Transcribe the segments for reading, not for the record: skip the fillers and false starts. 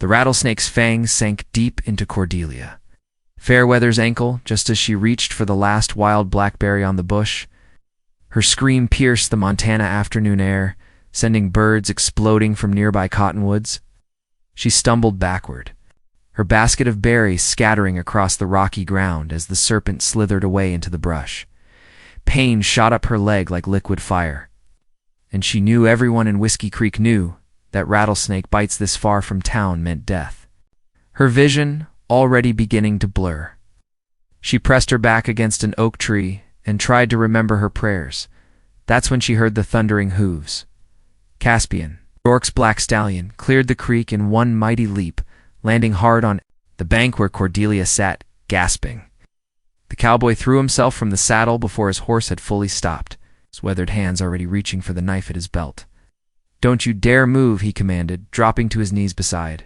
The rattlesnake's fangs sank deep into Cordelia. Fairweather's ankle, just as she reached for the last wild blackberry on the bush. Her scream pierced the Montana afternoon air, sending birds exploding from nearby cottonwoods. She stumbled backward, her basket of berries scattering across the rocky ground as the serpent slithered away into the brush. Pain shot up her leg like liquid fire, and she knew everyone in Whiskey Creek knew that rattlesnake bites this far from town meant death. Her vision already beginning to blur. She pressed her back against an oak tree and tried to remember her prayers. That's when she heard the thundering hooves. Caspian, Rourke's black stallion, cleared the creek in one mighty leap, landing hard on the bank where Cordelia sat, gasping. The cowboy threw himself from the saddle before his horse had fully stopped, his weathered hands already reaching for the knife at his belt. "Don't you dare move," he commanded, dropping to his knees beside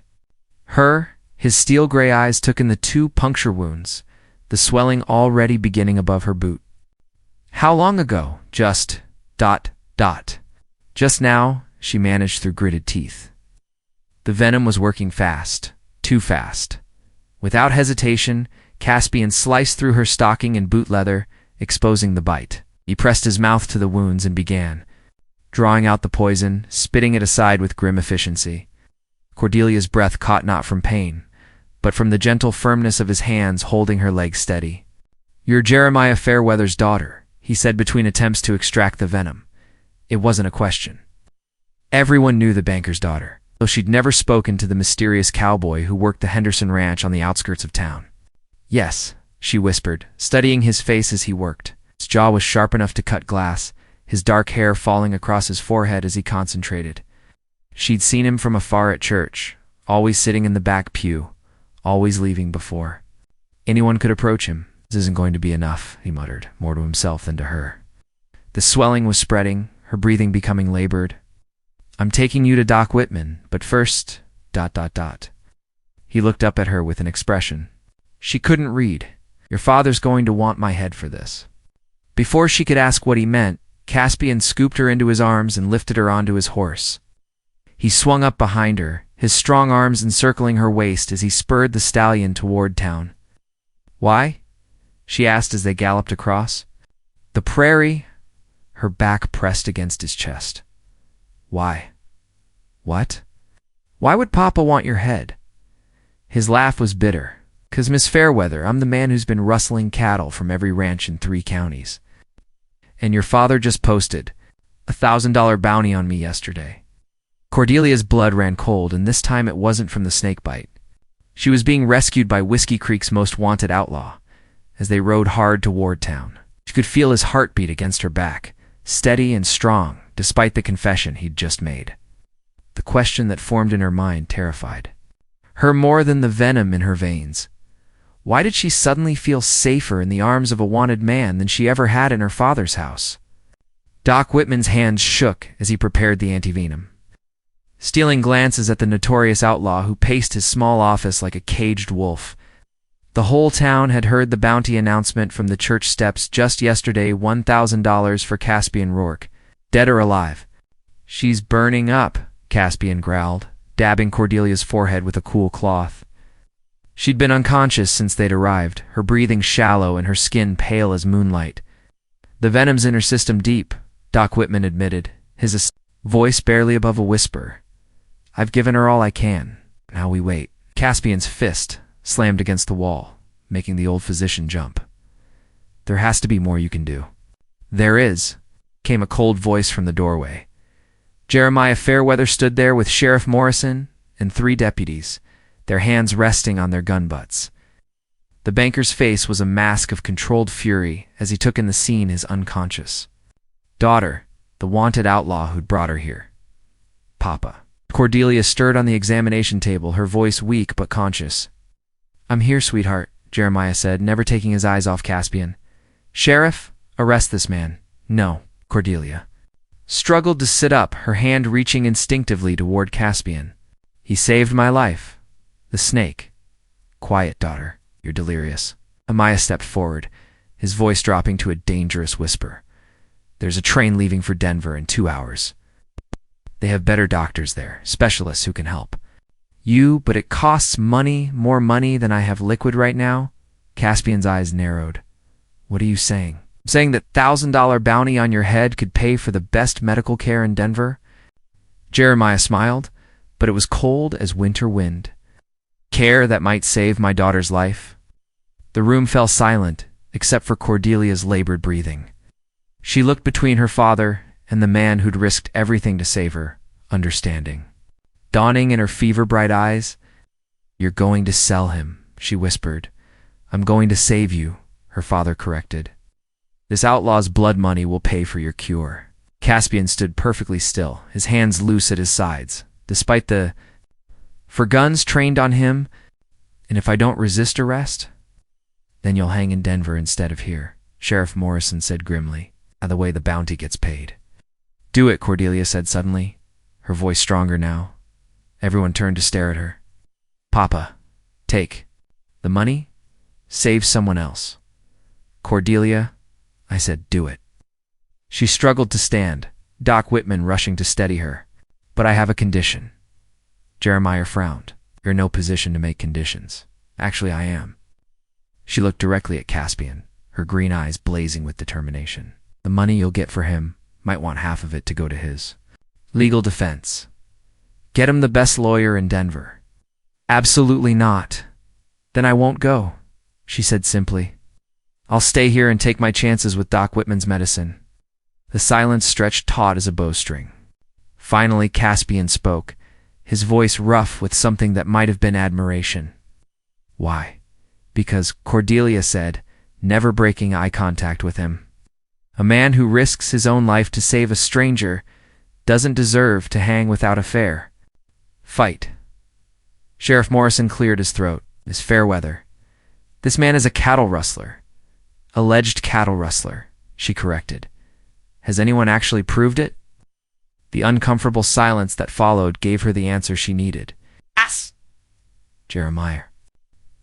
her. His steel-gray eyes took in the 2 puncture wounds, the swelling already beginning above her boot. "How long ago?" Just ... Just now," she managed through gritted teeth. The venom was working fast, too fast. Without hesitation, Caspian sliced through her stocking and boot leather, exposing the bite. He pressed his mouth to the wounds and began, drawing out the poison, spitting it aside with grim efficiency. Cordelia's breath caught not from pain, but from the gentle firmness of his hands holding her legs steady. "You're Jeremiah Fairweather's daughter," he said between attempts to extract the venom. It wasn't a question. Everyone knew the banker's daughter, though she'd never spoken to the mysterious cowboy who worked the Henderson Ranch on the outskirts of town. "Yes," she whispered, studying his face as he worked. His jaw was sharp enough to cut glass, his dark hair falling across his forehead as he concentrated. She'd seen him from afar at church, always sitting in the back pew, always leaving before anyone could approach him. "This isn't going to be enough," he muttered, more to himself than to her. The swelling was spreading, her breathing becoming labored. "I'm taking you to Doc Whitman, but first... He looked up at her with an expression she couldn't read. "Your father's going to want my head for this." Before she could ask what he meant, Caspian scooped her into his arms and lifted her onto his horse. He swung up behind her, his strong arms encircling her waist as he spurred the stallion toward town. "Why?" she asked as they galloped across. "The prairie..." Her back pressed against his chest. "Why?" "What?" "Why would Papa want your head?" His laugh was bitter. "'Cause, Miss Fairweather, I'm the man who's been rustling cattle from every ranch in 3 counties. And your father just posted a $1,000 bounty on me yesterday." Cordelia's blood ran cold, and this time it wasn't from the snakebite. She was being rescued by Whiskey Creek's most wanted outlaw. As they rode hard toward town, she could feel his heartbeat against her back, steady and strong, despite the confession he'd just made. The question that formed in her mind terrified her more than the venom in her veins. Why did she suddenly feel safer in the arms of a wanted man than she ever had in her father's house? Doc Whitman's hands shook as he prepared the antivenom, stealing glances at the notorious outlaw who paced his small office like a caged wolf. The whole town had heard the bounty announcement from the church steps just yesterday, $1,000 for Caspian Rourke, dead or alive. "She's burning up," Caspian growled, dabbing Cordelia's forehead with a cool cloth. She'd been unconscious since they'd arrived, her breathing shallow and her skin pale as moonlight. "The venom's in her system deep," Doc Whitman admitted, his voice barely above a whisper. "I've given her all I can. Now we wait." Caspian's fist slammed against the wall, making the old physician jump. "There has to be more you can do." "There is," came a cold voice from the doorway. Jeremiah Fairweather stood there with Sheriff Morrison and 3 deputies, their hands resting on their gun butts. The banker's face was a mask of controlled fury as he took in the scene, his unconscious daughter, the wanted outlaw who'd brought her here. "Papa." Cordelia stirred on the examination table, her voice weak but conscious. "I'm here, sweetheart," Jeremiah said, never taking his eyes off Caspian. "Sheriff, arrest this man." "No." Cordelia struggled to sit up, her hand reaching instinctively toward Caspian. "He saved my life. The snake." "Quiet, daughter. You're delirious." Amaya stepped forward, his voice dropping to a dangerous whisper. "There's a train leaving for Denver in 2 hours. They have better doctors there, specialists who can help. But it costs money, more money than I have liquid right now? Caspian's eyes narrowed. What are you saying? I'm saying that $1,000 bounty on your head could pay for the best medical care in Denver? Jeremiah smiled, but it was cold as winter wind. Care that might save my daughter's life? The room fell silent, except for Cordelia's labored breathing. She looked between her father and the man who'd risked everything to save her, understanding. Dawning in her fever-bright eyes, "You're going to sell him," she whispered. "I'm going to save you," her father corrected. "This outlaw's blood money will pay for your cure." Caspian stood perfectly still, his hands loose at his sides, despite "For guns trained on him, and if I don't resist arrest, then you'll hang in Denver instead of here," Sheriff Morrison said grimly, "the way the bounty gets paid." "Do it," Cordelia said suddenly, her voice stronger now. Everyone turned to stare at her. "Papa, take the money, save someone else." "Cordelia," I said, "do it." She struggled to stand, Doc Whitman rushing to steady her. "But I have a condition." Jeremiah frowned. "You're in no position to make conditions. Actually, I am." She looked directly at Caspian, her green eyes blazing with determination. "The money you'll get for him, might want half of it to go to his legal defense. Get him the best lawyer in Denver." "Absolutely not." "Then I won't go," she said simply. "I'll stay here and take my chances with Doc Whitman's medicine." The silence stretched taut as a bowstring. Finally, Caspian spoke, his voice rough with something that might have been admiration. "Why?" "Because," Cordelia said, never breaking eye contact with him, "a man who risks his own life to save a stranger doesn't deserve to hang without a fare fight." Sheriff Morrison cleared his throat. "Miss Fairweather, this man is a cattle rustler." "Alleged cattle rustler," she corrected. "Has anyone actually proved it?" The uncomfortable silence that followed gave her the answer she needed. "Yes!" Jeremiah.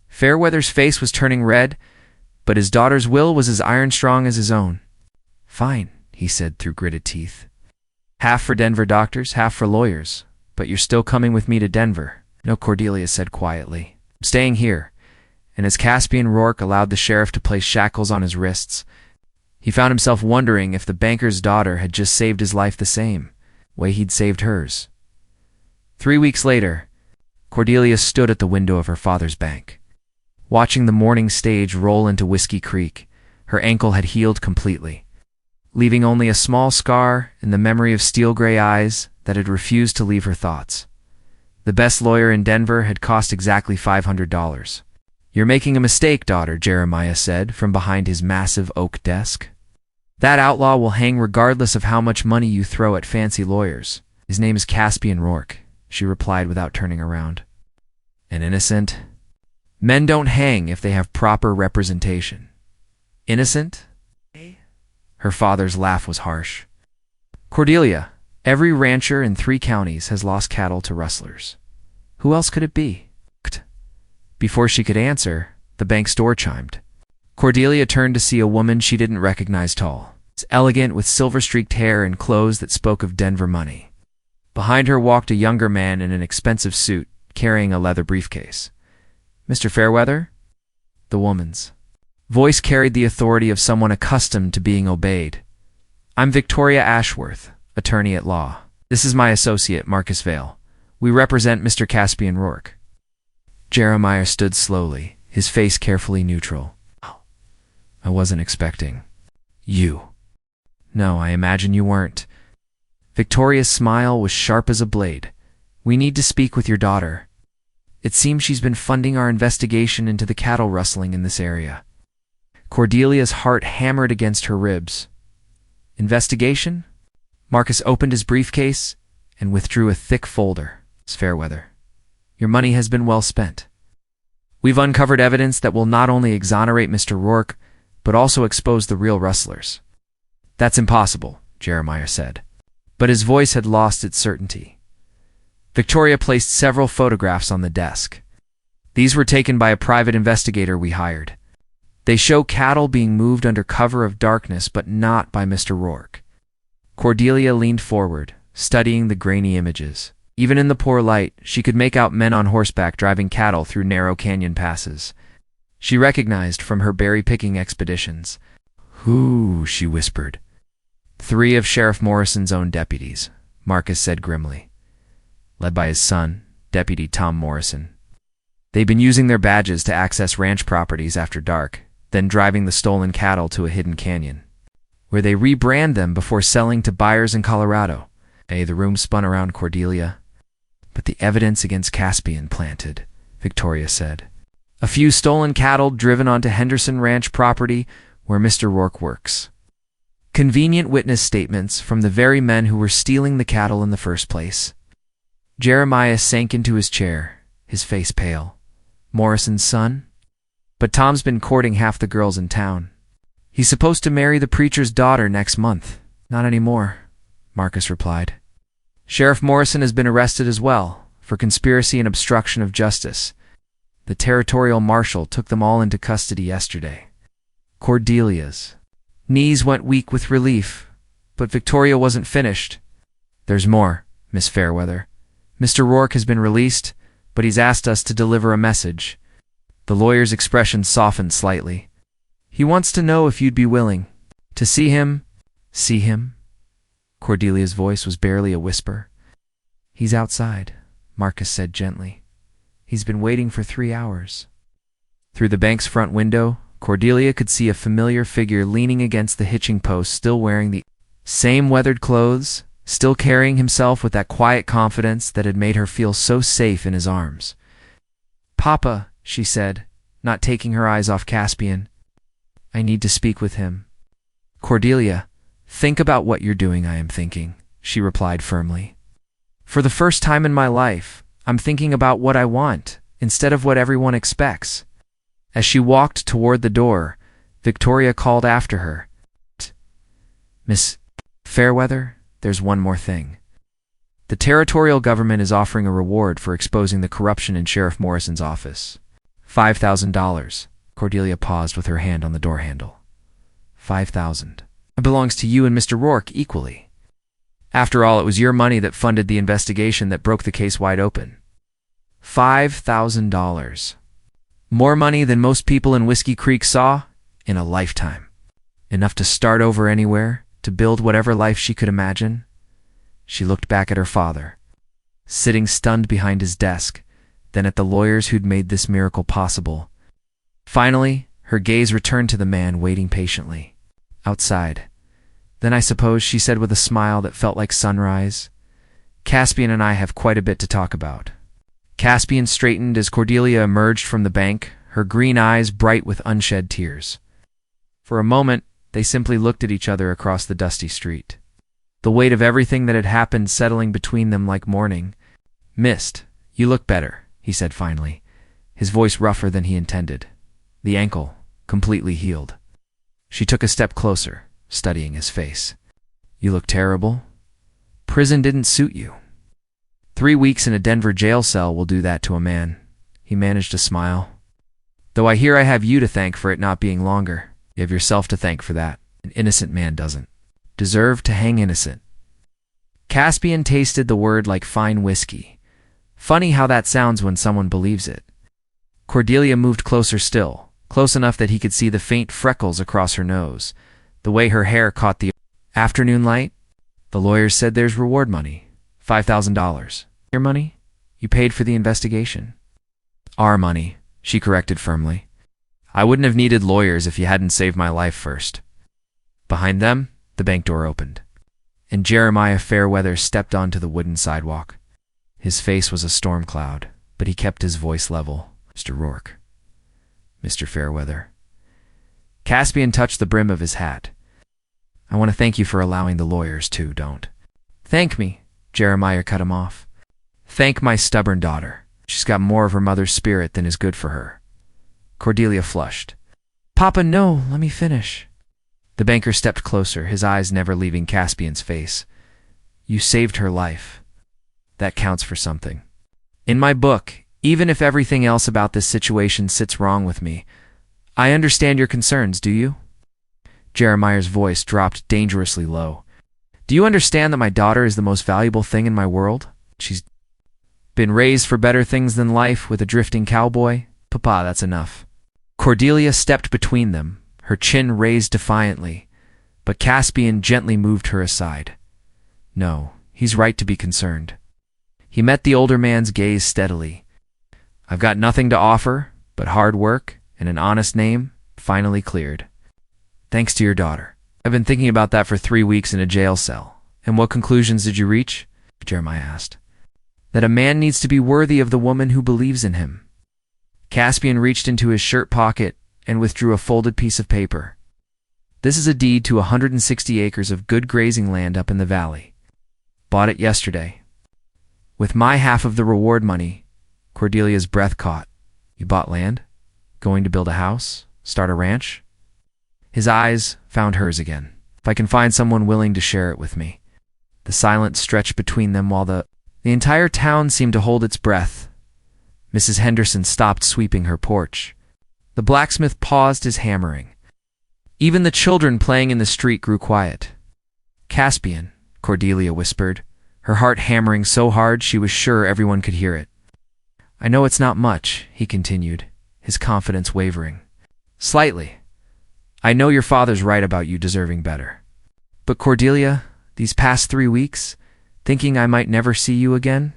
Fairweather's face was turning red, but his daughter's will was as iron-strong as his own. "Fine," he said through gritted teeth. "Half for Denver doctors, half for lawyers. But you're still coming with me to Denver." "No," Cordelia said quietly. "I'm staying here." And as Caspian Rourke allowed the sheriff to place shackles on his wrists, he found himself wondering if the banker's daughter had just saved his life the same way he'd saved hers. 3 weeks later, Cordelia stood at the window of her father's bank. Watching the morning stage roll into Whiskey Creek, her ankle had healed completely, leaving only a small scar in the memory of steel-gray eyes that had refused to leave her thoughts. The best lawyer in Denver had cost exactly $500. "You're making a mistake, daughter," Jeremiah said from behind his massive oak desk. "That outlaw will hang regardless of how much money you throw at fancy lawyers. His name is Caspian Rourke," she replied without turning around. "An innocent? Men don't hang if they have proper representation." "Innocent?" Her father's laugh was harsh. "Cordelia, every rancher in 3 counties has lost cattle to rustlers. Who else could it be?" Before she could answer, the bank's door chimed. Cordelia turned to see a woman she didn't recognize, tall, elegant, with silver-streaked hair and clothes that spoke of Denver money. Behind her walked a younger man in an expensive suit, carrying a leather briefcase. "Mr. Fairweather?" The woman's voice carried the authority of someone accustomed to being obeyed. "I'm Victoria Ashworth, attorney at law. This is my associate, Marcus Vale. We represent Mr. Caspian Rourke." Jeremiah stood slowly, his face carefully neutral. "I wasn't expecting you." "No, I imagine you weren't." Victoria's smile was sharp as a blade. "We need to speak with your daughter. It seems she's been funding our investigation into the cattle rustling in this area." Cordelia's heart hammered against her ribs. "Investigation?" Marcus opened his briefcase and withdrew a thick folder. "Miss Fairweather, your money has been well spent. We've uncovered evidence that will not only exonerate Mr. Rourke, but also expose the real rustlers." "That's impossible," Jeremiah said. But his voice had lost its certainty. Victoria placed several photographs on the desk. "These were taken by a private investigator we hired. They show cattle being moved under cover of darkness, but not by Mr. Rourke." Cordelia leaned forward, studying the grainy images. Even in the poor light, she could make out men on horseback driving cattle through narrow canyon passes. She recognized from her berry-picking expeditions. "Who?" she whispered. "3 of Sheriff Morrison's own deputies," Marcus said grimly, led by his son, Deputy Tom Morrison. "They've been using their badges to access ranch properties after dark, then driving the stolen cattle to a hidden canyon, where they rebrand them before selling to buyers in Colorado." The room spun around Cordelia. "But the evidence against Caspian planted," Victoria said. "A few stolen cattle driven onto Henderson Ranch property where Mr. Rourke works. Convenient witness statements from the very men who were stealing the cattle in the first place." Jeremiah sank into his chair, his face pale. "Morrison's son? But Tom's been courting half the girls in town. He's supposed to marry the preacher's daughter next month." "Not anymore," Marcus replied. "Sheriff Morrison has been arrested as well, for conspiracy and obstruction of justice. The territorial marshal took them all into custody yesterday." Cordelia's knees went weak with relief, but Victoria wasn't finished. "There's more, Miss Fairweather. Mr. Rourke has been released, but he's asked us to deliver a message." The lawyer's expression softened slightly. "He wants to know if you'd be willing to see him." "See him?" Cordelia's voice was barely a whisper. "He's outside," Marcus said gently. "He's been waiting for 3 hours." Through the bank's front window, Cordelia could see a familiar figure leaning against the hitching post, still wearing the same weathered clothes, still carrying himself with that quiet confidence that had made her feel so safe in his arms. "Papa," she said, not taking her eyes off Caspian. "I need to speak with him." "Cordelia, think about what you're doing." "I am thinking," she replied firmly. "For the first time in my life, I'm thinking about what I want, instead of what everyone expects." As she walked toward the door, Victoria called after her. "Miss Fairweather, there's one more thing. The territorial government is offering a reward for exposing the corruption in Sheriff Morrison's office. $5,000. Cordelia paused with her hand on the door handle. $5,000. It belongs to you and Mr. Rourke equally. After all, it was your money that funded the investigation that broke the case wide open. $5,000. More money than most people in Whiskey Creek saw in a lifetime. Enough to start over anywhere, to build whatever life she could imagine." She looked back at her father, sitting stunned behind his desk, then at the lawyers who'd made this miracle possible. Finally, her gaze returned to the man waiting patiently outside. "Then I suppose," she said with a smile that felt like sunrise, "Caspian and I have quite a bit to talk about." Caspian straightened as Cordelia emerged from the bank, her green eyes bright with unshed tears. For a moment, they simply looked at each other across the dusty street, the weight of everything that had happened settling between them like morning. "Mist, you look better," he said finally, his voice rougher than he intended. The ankle, completely healed. She took a step closer, studying his face. "You look terrible. Prison didn't suit you." 3 weeks in a Denver jail cell will do that to a man. He managed to smile. "Though I hear I have you to thank for it not being longer. You have yourself to thank for that. An innocent man doesn't deserve to hang innocent." Caspian tasted the word like fine whiskey. Funny how that sounds when someone believes it. Cordelia moved closer still, close enough that he could see the faint freckles across her nose, the way her hair caught the afternoon light. "The lawyers said there's reward money. $5,000. Your money? You paid for the investigation." "Our money," she corrected firmly. "I wouldn't have needed lawyers if you hadn't saved my life first." Behind them, the bank door opened, and Jeremiah Fairweather stepped onto the wooden sidewalk. His face was a storm cloud, but he kept his voice level. "Mr. Rourke. Mr. Fairweather." Caspian touched the brim of his hat. "I want to thank you for allowing the lawyers too, don't." "Thank me," Jeremiah cut him off. "Thank my stubborn daughter. She's got more of her mother's spirit than is good for her." Cordelia flushed. "Papa, no, let me finish." The banker stepped closer, his eyes never leaving Caspian's face. "You saved her life. That counts for something. In my book, even if everything else about this situation sits wrong with me, I understand your concerns, do you?" Jeremiah's voice dropped dangerously low. "Do you understand that my daughter is the most valuable thing in my world? She's Been raised for better things than life with a drifting cowboy? Papa, that's enough. Cordelia stepped between them, her chin raised defiantly, but Caspian gently moved her aside. No, he's right to be concerned. He met the older man's gaze steadily. I've got nothing to offer, but hard work and an honest name, finally cleared. Thanks to your daughter. I've been thinking about that for 3 weeks in a jail cell. And what conclusions did you reach? Jeremiah asked. That a man needs to be worthy of the woman who believes in him. Caspian reached into his shirt pocket and withdrew a folded piece of paper. This is a deed to 160 acres of good grazing land up in the valley. Bought it yesterday. With my half of the reward money. Cordelia's breath caught. You bought land? Going to build a house? Start a ranch? His eyes found hers again. If I can find someone willing to share it with me. The silence stretched between them while the entire town seemed to hold its breath. Mrs. Henderson stopped sweeping her porch. The blacksmith paused his hammering. Even the children playing in the street grew quiet. Caspian, Cordelia whispered, her heart hammering so hard she was sure everyone could hear it. I know it's not much, he continued, his confidence wavering. Slightly. I know your father's right about you deserving better. But Cordelia, these past 3 weeks, thinking I might never see you again,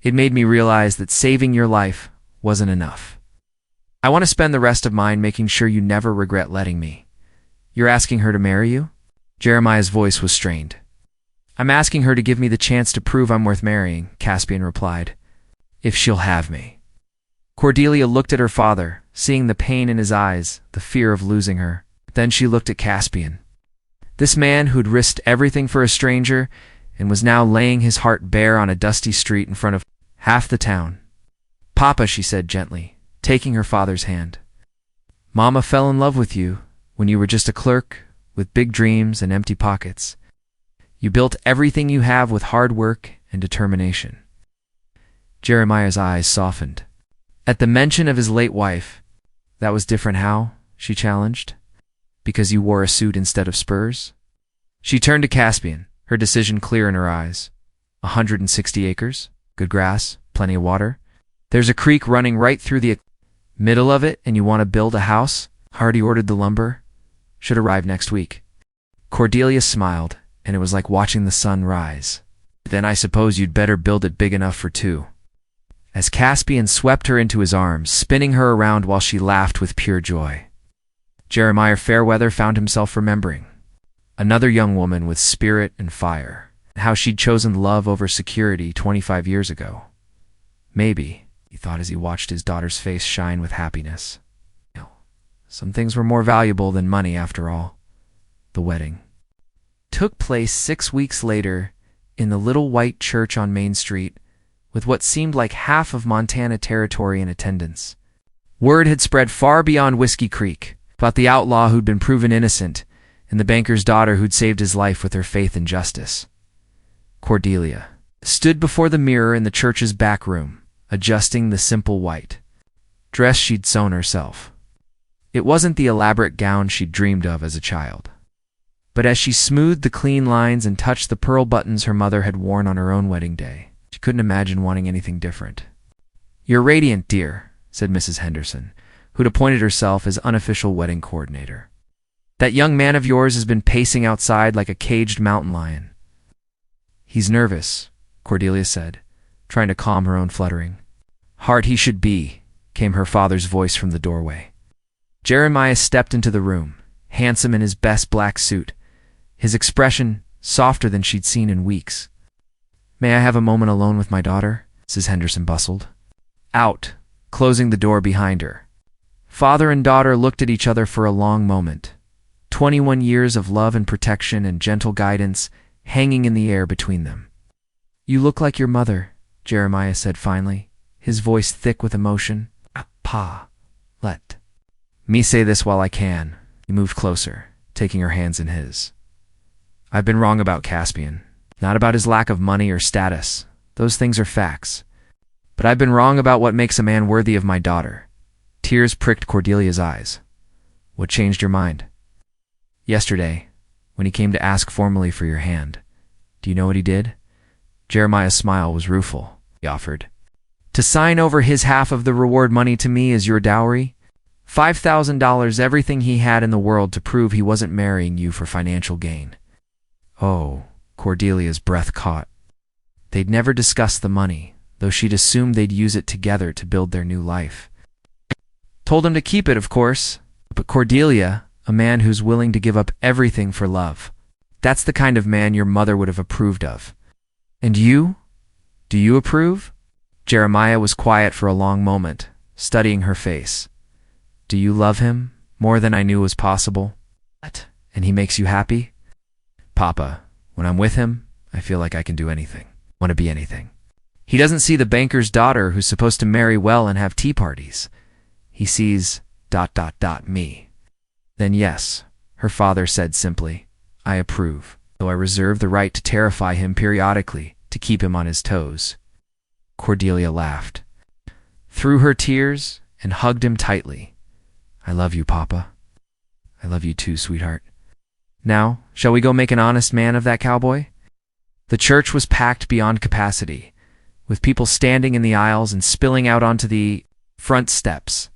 it made me realize that saving your life wasn't enough. I want to spend the rest of mine making sure you never regret letting me. You're asking her to marry you? Jeremiah's voice was strained. I'm asking her to give me the chance to prove I'm worth marrying, Caspian replied. If she'll have me. Cordelia looked at her father, seeing the pain in his eyes, the fear of losing her. Then she looked at Caspian. This man who'd risked everything for a stranger and was now laying his heart bare on a dusty street in front of half the town. Papa, she said gently, taking her father's hand. Mama fell in love with you when you were just a clerk with big dreams and empty pockets. You built everything you have with hard work and determination. Jeremiah's eyes softened. At the mention of his late wife, that was different how? She challenged. Because you wore a suit instead of spurs? She turned to Caspian, her decision clear in her eyes. 160 acres, good grass, plenty of water. There's a creek running right through the middle of it, and you want to build a house? Already ordered the lumber. Should arrive next week. Cordelia smiled, and it was like watching the sun rise. Then I suppose you'd better build it big enough for 2. As Caspian swept her into his arms, spinning her around while she laughed with pure joy. Jeremiah Fairweather found himself remembering. Another young woman with spirit and fire. How she'd chosen love over security 25 years ago. Maybe, he thought as he watched his daughter's face shine with happiness. Some things were more valuable than money after all. The wedding took place 6 weeks later in the little white church on Main Street, with what seemed like half of Montana territory in attendance. Word had spread far beyond Whiskey Creek about the outlaw who'd been proven innocent and the banker's daughter who'd saved his life with her faith in justice. Cordelia stood before the mirror in the church's back room, adjusting the simple white dress she'd sewn herself. It wasn't the elaborate gown she'd dreamed of as a child. But as she smoothed the clean lines and touched the pearl buttons her mother had worn on her own wedding day, she couldn't imagine wanting anything different. You're radiant, dear, said Mrs. Henderson, who'd appointed herself as unofficial wedding coordinator. That young man of yours has been pacing outside like a caged mountain lion. He's nervous, Cordelia said, trying to calm her own fluttering. Hard he should be, came her father's voice from the doorway. Jeremiah stepped into the room, handsome in his best black suit, his expression softer than she'd seen in weeks. May I have a moment alone with my daughter? Mrs. Henderson bustled. Out, closing the door behind her. Father and daughter looked at each other for a long moment. 21 years of love and protection and gentle guidance hanging in the air between them. You look like your mother, Jeremiah said finally, his voice thick with emotion. Pa, let me say this while I can. He moved closer, taking her hands in his. I've been wrong about Caspian. Not about his lack of money or status. Those things are facts. But I've been wrong about what makes a man worthy of my daughter. Tears pricked Cordelia's eyes. What changed your mind? Yesterday, when he came to ask formally for your hand. Do you know what he did? Jeremiah's smile was rueful. he offered. To sign over his half of the reward money to me as your dowry? $5,000, everything he had in the world to prove he wasn't marrying you for financial gain. Oh, Cordelia's breath caught. They'd never discussed the money, though she'd assumed they'd use it together to build their new life. Told him to keep it, of course, but Cordelia, a man who's willing to give up everything for love, that's the kind of man your mother would have approved of. And you? Do you approve? Jeremiah was quiet for a long moment, studying her face. Do you love him more than I knew was possible? What? And he makes you happy? Papa, when I'm with him, I feel like I can do anything, want to be anything. He doesn't see the banker's daughter who's supposed to marry well and have tea parties. He sees ... me. Then yes, her father said simply, I approve, though I reserve the right to terrify him periodically to keep him on his toes. Cordelia laughed, through her tears, and hugged him tightly. I love you, Papa. I love you too, sweetheart. Now, shall we go make an honest man of that cowboy? The church was packed beyond capacity, with people standing in the aisles and spilling out onto the front steps.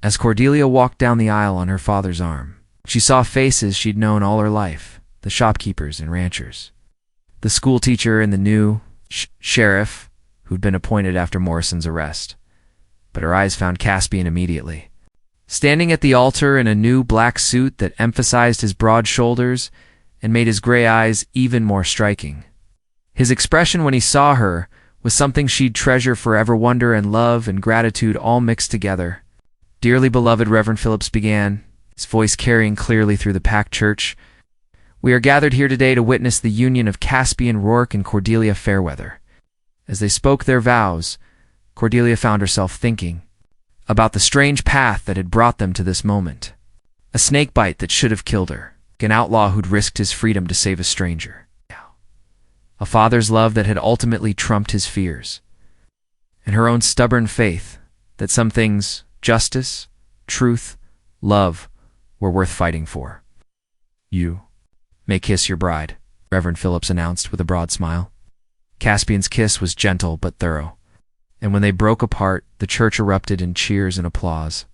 As Cordelia walked down the aisle on her father's arm, she saw faces she'd known all her life, the shopkeepers and ranchers, the schoolteacher and the new sheriff who'd been appointed after Morrison's arrest. But her eyes found Caspian immediately. Standing at the altar in a new black suit that emphasized his broad shoulders and made his gray eyes even more striking. His expression when he saw her was something she'd treasure forever, wonder and love and gratitude all mixed together. Dearly beloved, Reverend Phillips began, his voice carrying clearly through the packed church. We are gathered here today to witness the union of Caspian Rourke and Cordelia Fairweather. As they spoke their vows, Cordelia found herself thinking about the strange path that had brought them to this moment. A snake bite that should have killed her, an outlaw who'd risked his freedom to save a stranger. A father's love that had ultimately trumped his fears. And her own stubborn faith that some things, justice, truth, love, were worth fighting for. You may kiss your bride, Reverend Phillips announced with a broad smile. Caspian's kiss was gentle but thorough, and when they broke apart, the church erupted in cheers and applause.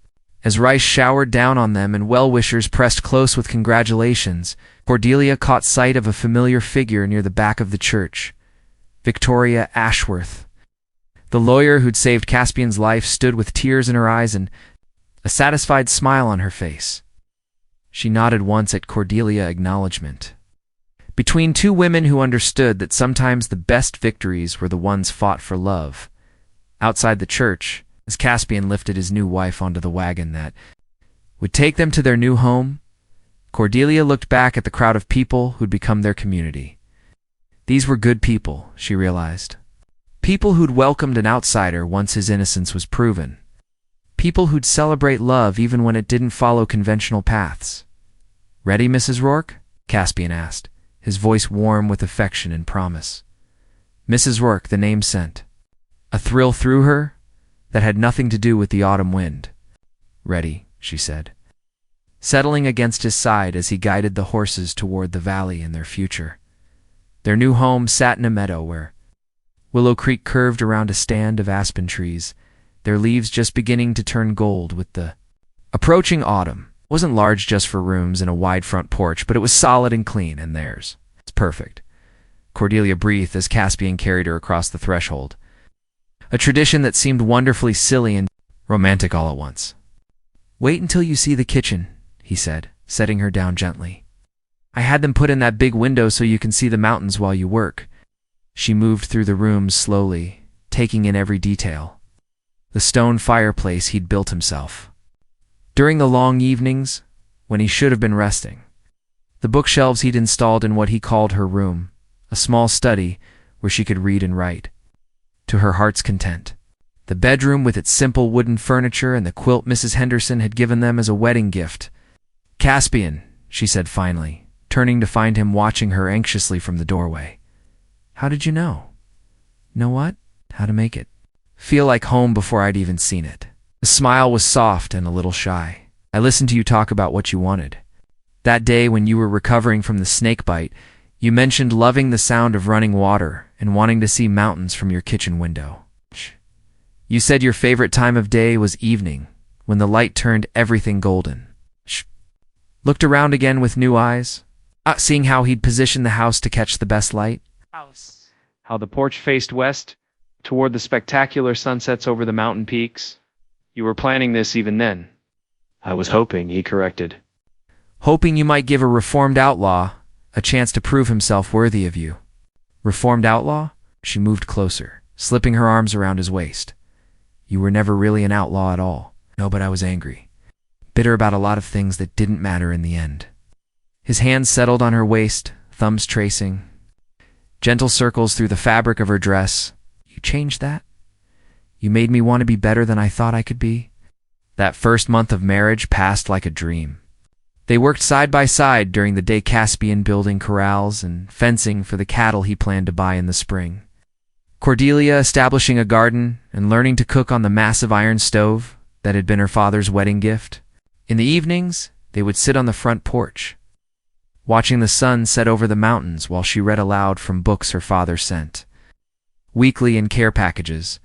As rice showered down on them and well-wishers pressed close with congratulations, Cordelia caught sight of a familiar figure near the back of the church. Victoria Ashworth. The lawyer who'd saved Caspian's life stood with tears in her eyes and a satisfied smile on her face. She nodded once at Cordelia acknowledgement. Between two women who understood that sometimes the best victories were the ones fought for love. Outside the church, as Caspian lifted his new wife onto the wagon that would take them to their new home, Cordelia looked back at the crowd of people who'd become their community. These were good people, she realized. People who'd welcomed an outsider once his innocence was proven. People who'd celebrate love even when it didn't follow conventional paths. Ready, Mrs. Rourke? Caspian asked, his voice warm with affection and promise. Mrs. Rourke, the name sent. A thrill through her that had nothing to do with the autumn wind. Ready, she said, settling against his side as he guided the horses toward the valley and their future. Their new home sat in a meadow where Willow Creek curved around a stand of aspen trees, their leaves just beginning to turn gold with the approaching autumn. It wasn't large just for rooms and a wide front porch, but it was solid and clean, and theirs. It's perfect. Cordelia breathed as Caspian carried her across the threshold. A tradition that seemed wonderfully silly and romantic all at once. Wait until you see the kitchen, he said, setting her down gently. I had them put in that big window so you can see the mountains while you work. She moved through the rooms slowly, taking in every detail. The stone fireplace he'd built himself. During the long evenings, when he should have been resting. The bookshelves he'd installed in what he called her room, a small study where she could read and write. To her heart's content. The bedroom with its simple wooden furniture and the quilt Mrs. Henderson had given them as a wedding gift. Caspian, she said finally, turning to find him watching her anxiously from the doorway. How did you know? Know what? How to make it feel like home before I'd even seen it. The smile was soft and a little shy. I listened to you talk about what you wanted. That day when you were recovering from the snake bite, you mentioned loving the sound of running water and wanting to see mountains from your kitchen window. You said your favorite time of day was evening, when the light turned everything golden. Looked around again with new eyes, seeing how he'd positioned the house to catch the best light. How the porch faced west, toward the spectacular sunsets over the mountain peaks. You were planning this even then. I was hoping, he corrected. Hoping you might give a reformed outlaw a chance to prove himself worthy of you. Reformed outlaw? She moved closer, slipping her arms around his waist. You were never really an outlaw at all. No, but I was angry. Bitter about a lot of things that didn't matter in the end. His hands settled on her waist, thumbs tracing. Gentle circles through the fabric of her dress. You changed that? You made me want to be better than I thought I could be? That first month of marriage passed like a dream. They worked side by side during the day, Caspian building corrals and fencing for the cattle he planned to buy in the spring. Cordelia establishing a garden and learning to cook on the massive iron stove that had been her father's wedding gift. In the evenings, they would sit on the front porch, watching the sun set over the mountains while she read aloud from books her father sent. Weekly in care packages.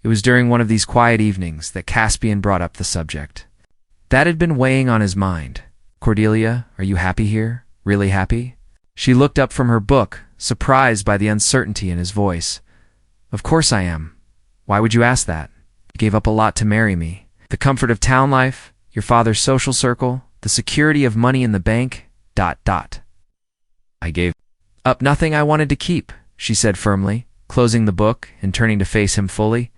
It was during one of these quiet evenings that Caspian brought up the subject. That had been weighing on his mind. Cordelia, are you happy here? Really happy? She looked up from her book, surprised by the uncertainty in his voice. Of course I am. Why would you ask that? You gave up a lot to marry me. The comfort of town life, your father's social circle, the security of money in the bank, ... I gave up nothing I wanted to keep, she said firmly, closing the book and turning to face him fully.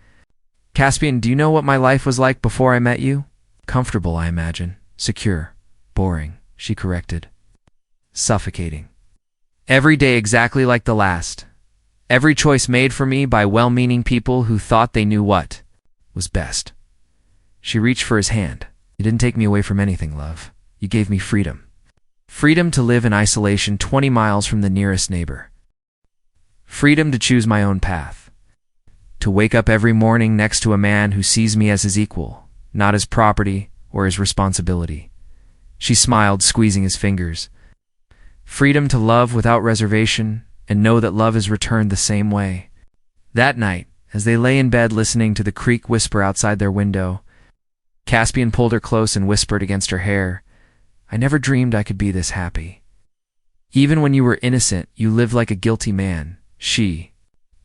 Caspian, do you know what my life was like before I met you? Comfortable, I imagine. Secure. Boring, she corrected. Suffocating. Every day exactly like the last. Every choice made for me by well-meaning people who thought they knew what was best. She reached for his hand. You didn't take me away from anything, love. You gave me freedom. Freedom to live in isolation 20 miles from the nearest neighbor. Freedom to choose my own path. To wake up every morning next to a man who sees me as his equal, not as property or his responsibility. She smiled, squeezing his fingers. Freedom to love without reservation and know that love is returned the same way. That night, as they lay in bed listening to the creek whisper outside their window, Caspian pulled her close and whispered against her hair, I never dreamed I could be this happy. Even when you were innocent, you lived like a guilty man, she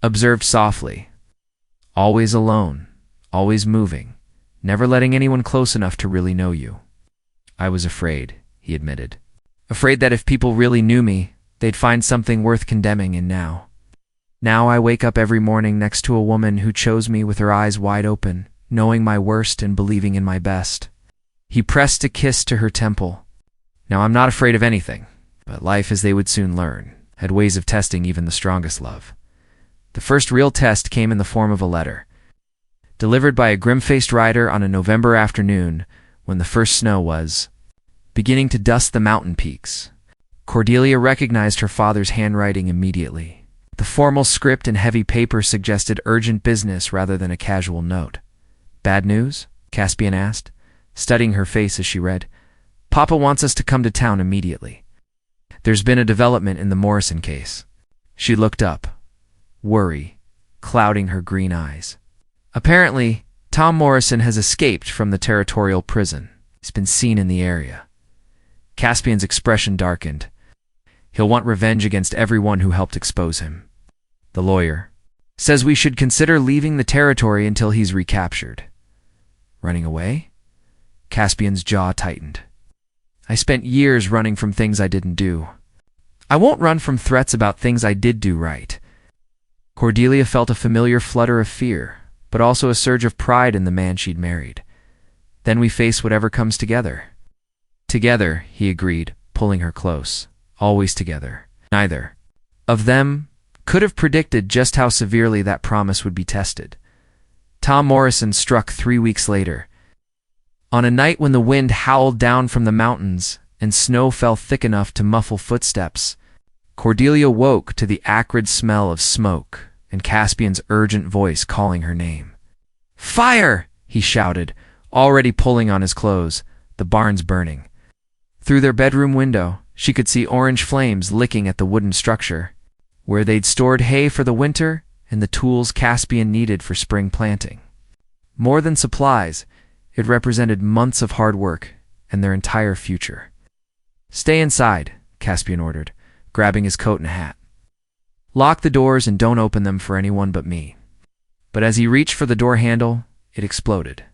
observed softly. Always alone, always moving, never letting anyone close enough to really know you. I was afraid, he admitted. Afraid that if people really knew me, they'd find something worth condemning, and now I wake up every morning next to a woman who chose me with her eyes wide open, knowing my worst and believing in my best. He pressed a kiss to her temple. Now I'm not afraid of anything, but life, as they would soon learn, had ways of testing even the strongest love. The first real test came in the form of a letter, delivered by a grim-faced rider on a November afternoon when the first snow was beginning to dust the mountain peaks. Cordelia recognized her father's handwriting immediately. The formal script and heavy paper suggested urgent business rather than a casual note. Bad news? Caspian asked, studying her face as she read. Papa wants us to come to town immediately. There's been a development in the Morrison case. She looked up, worry clouding her green eyes. Apparently, Tom Morrison has escaped from the territorial prison. He's been seen in the area. Caspian's expression darkened. He'll want revenge against everyone who helped expose him. The lawyer says we should consider leaving the territory until he's recaptured. Running away? Caspian's jaw tightened. I spent years running from things I didn't do. I won't run from threats about things I did do right. Cordelia felt a familiar flutter of fear, but also a surge of pride in the man she'd married. Then we face whatever comes together. Together, he agreed, pulling her close. Always together. Neither of them could have predicted just how severely that promise would be tested. Tom Morrison struck 3 weeks later. On a night when the wind howled down from the mountains and snow fell thick enough to muffle footsteps, Cordelia woke to the acrid smell of smoke and Caspian's urgent voice calling her name. Fire! He shouted, already pulling on his clothes, the barns burning. Through their bedroom window, she could see orange flames licking at the wooden structure, where they'd stored hay for the winter and the tools Caspian needed for spring planting. More than supplies, it represented months of hard work and their entire future. "Stay inside," Caspian ordered, grabbing his coat and hat. "Lock the doors and don't open them for anyone but me." But as he reached for the door handle, it exploded.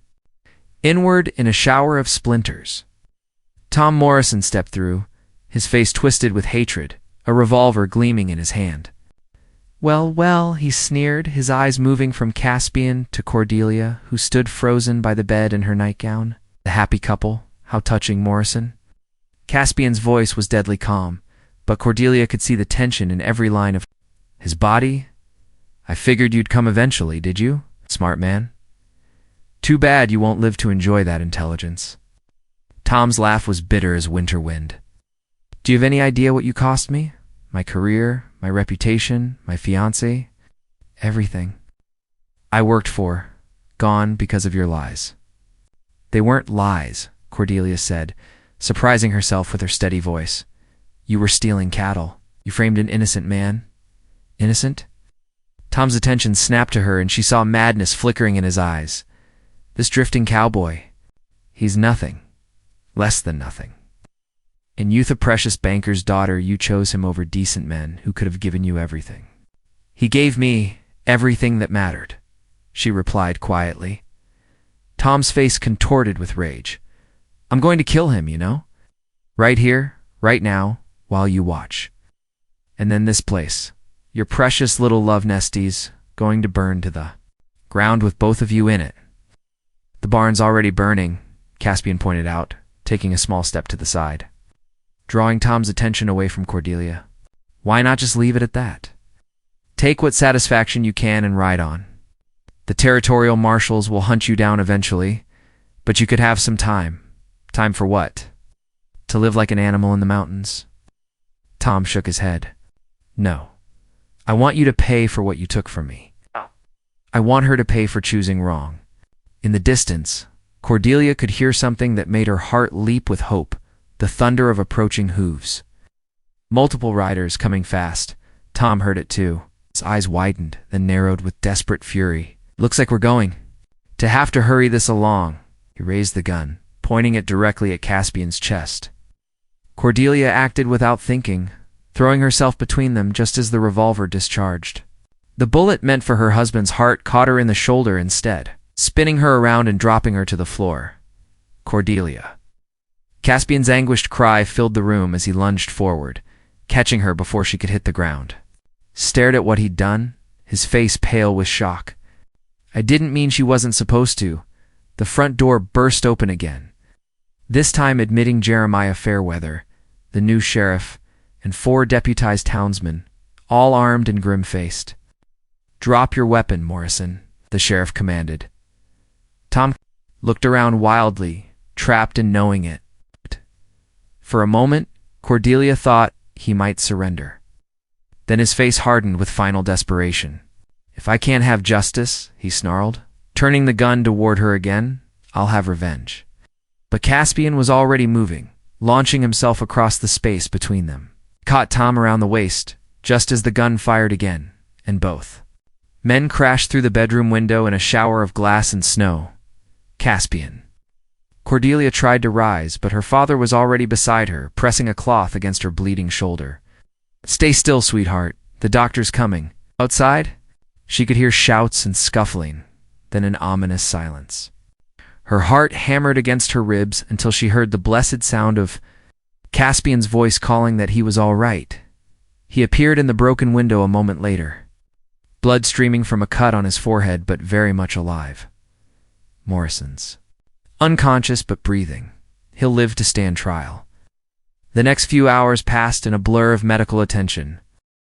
Inward in a shower of splinters. Tom Morrison stepped through, his face twisted with hatred, a revolver gleaming in his hand. "Well, well," he sneered, his eyes moving from Caspian to Cordelia, who stood frozen by the bed in her nightgown. The happy couple, how touching, Morrison. Caspian's voice was deadly calm, but Cordelia could see the tension in every line of his body. "I figured you'd come eventually, did you, smart man? Too bad you won't live to enjoy that intelligence." Tom's laugh was bitter as winter wind. "Do you have any idea what you cost me? My career, my reputation, my fiancé, everything I worked for, gone because of your lies." "They weren't lies," Cordelia said, surprising herself with her steady voice. "You were stealing cattle. You framed an innocent man." "Innocent?" Tom's attention snapped to her, and she saw madness flickering in his eyes. "This drifting cowboy, he's nothing, less than nothing. In youth a precious banker's daughter, you chose him over decent men who could have given you everything." "He gave me everything that mattered," she replied quietly. Tom's face contorted with rage. "I'm going to kill him, you know? Right here, right now, while you watch. And then this place, your precious little love nesties, going to burn to the ground with both of you in it." "The barn's already burning," Caspian pointed out, taking a small step to the side, drawing Tom's attention away from Cordelia. "Why not just leave it at that? Take what satisfaction you can and ride on. The territorial marshals will hunt you down eventually, but you could have some time. Time for what? To live like an animal in the mountains?" Tom shook his head. "No. I want you to pay for what you took from me. I want her to pay for choosing wrong." In the distance, Cordelia could hear something that made her heart leap with hope, the thunder of approaching hooves. Multiple riders coming fast. Tom heard it too. His eyes widened, then narrowed with desperate fury. "Looks like we're going to have to hurry this along." He raised the gun, pointing it directly at Caspian's chest. Cordelia acted without thinking, throwing herself between them just as the revolver discharged. The bullet meant for her husband's heart caught her in the shoulder instead, spinning her around and dropping her to the floor. "Cordelia." Caspian's anguished cry filled the room as he lunged forward, catching her before she could hit the ground. Stared at what he'd done, his face pale with shock. "I didn't mean she wasn't supposed to." The front door burst open again, this time admitting Jeremiah Fairweather, the new sheriff, and 4 deputized townsmen, all armed and grim-faced. "Drop your weapon, Morrison," the sheriff commanded. Tom looked around wildly, trapped in knowing it. For a moment, Cordelia thought he might surrender. Then his face hardened with final desperation. "If I can't have justice," he snarled, turning the gun toward her again, "I'll have revenge." But Caspian was already moving, launching himself across the space between them. Caught Tom around the waist, just as the gun fired again, and both men crashed through the bedroom window in a shower of glass and snow. Caspian. Cordelia tried to rise, but her father was already beside her, pressing a cloth against her bleeding shoulder. "Stay still, sweetheart. The doctor's coming." Outside, she could hear shouts and scuffling, then an ominous silence. Her heart hammered against her ribs until she heard the blessed sound of Caspian's voice calling that he was all right. He appeared in the broken window a moment later, blood streaming from a cut on his forehead but very much alive. Morrison's. Unconscious but breathing. He'll live to stand trial. The next few hours passed in a blur of medical attention,